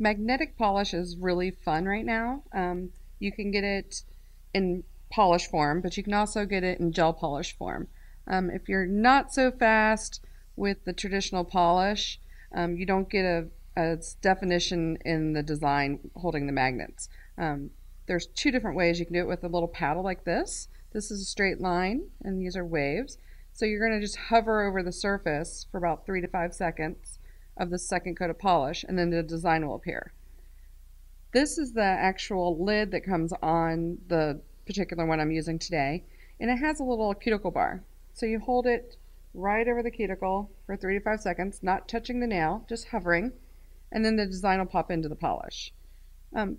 Magnetic polish is really fun right now. You can get it in polish form, but you can also get it in gel polish form. If you're not so fast with the traditional polish, you don't get a definition in the design holding the magnets. There's two different ways you can do it with a little paddle like this. This is a straight line, and these are waves. So you're going to just hover over the surface for about 3 to 5 seconds of the second coat of polish, and then the design will appear. This is the actual lid that comes on the particular one I'm using today, and it has a little cuticle bar. So you hold it right over the cuticle for 3 to 5 seconds, not touching the nail, just hovering, and then the design will pop into the polish.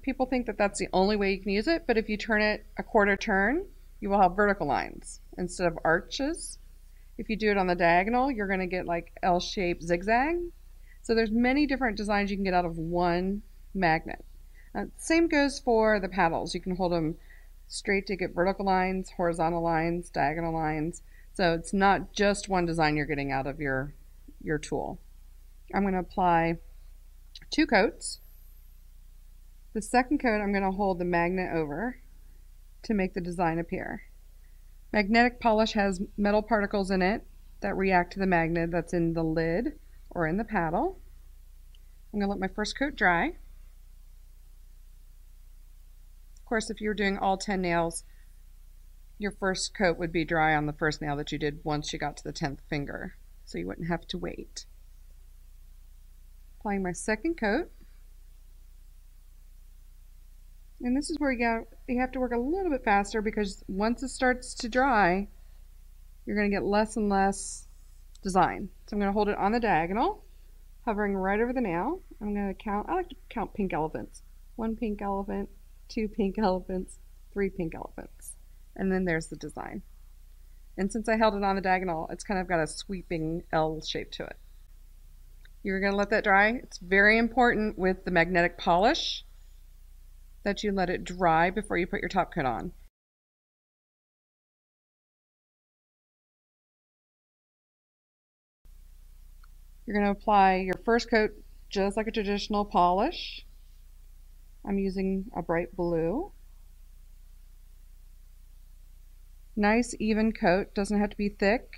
People think that that's the only way you can use it, but if you turn it a quarter turn, you will have vertical lines instead of arches. If you do it on the diagonal, you're going to get like L-shaped zigzag. So there's many different designs you can get out of one magnet. Same goes for the paddles. You can hold them straight to get vertical lines, horizontal lines, diagonal lines. So it's not just one design you're getting out of your tool. I'm going to apply 2 coats. The second coat I'm going to hold the magnet over to make the design appear. Magnetic polish has metal particles in it that react to the magnet that's in the lid or in the paddle. I'm going to let my first coat dry. Of course, if you're doing all 10 nails, your first coat would be dry on the first nail that you did once you got to the 10th finger, so you wouldn't have to wait. Applying my second coat. And this is where you have to work a little bit faster, because once it starts to dry, you're going to get less and less design. So I'm going to hold it on the diagonal, hovering right over the nail. I'm going to count, I like to count pink elephants. 1 pink elephant, 2 pink elephants, 3 pink elephants. And then there's the design. And since I held it on the diagonal, it's kind of got a sweeping L shape to it. You're going to let that dry. It's very important with the magnetic polish that you let it dry before you put your top coat on. You're going to apply your first coat just like a traditional polish. I'm using a bright blue. Nice even coat, doesn't have to be thick.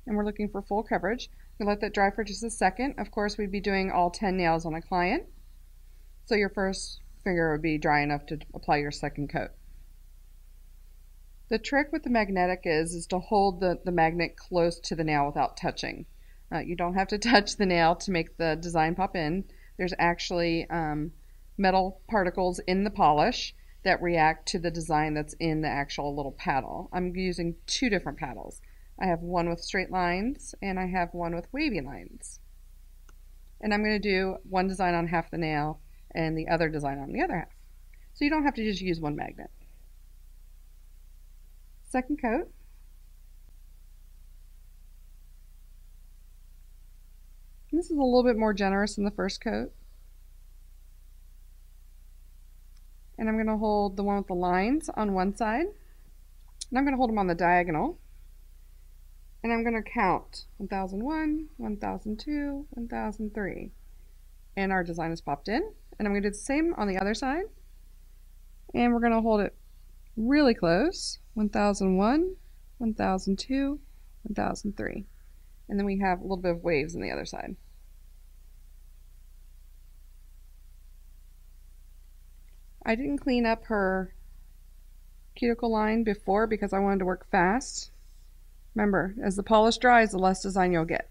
And we're looking for full coverage. You let that dry for just a second. Of course, we'd be doing all 10 nails on a client. So your first finger would be dry enough to apply your second coat. The trick with the magnetic is to hold the magnet close to the nail without touching. You don't have to touch the nail to make the design pop in. There's actually metal particles in the polish that react to the design that's in the actual little paddle. I'm using 2 different paddles. I have one with straight lines and I have one with wavy lines. And I'm going to do one design on half the nail and the other design on the other half. So you don't have to just use one magnet. Second coat. And this is a little bit more generous than the first coat. And I'm going to hold the one with the lines on one side. And I'm going to hold them on the diagonal. And I'm going to count 1001, 1002, 1003. And our design is popped in. And I'm going to do the same on the other side. And we're going to hold it really close. 1001, 1002, 1003. And then we have a little bit of waves on the other side. I didn't clean up her cuticle line before because I wanted to work fast. Remember, as the polish dries, the less design you'll get.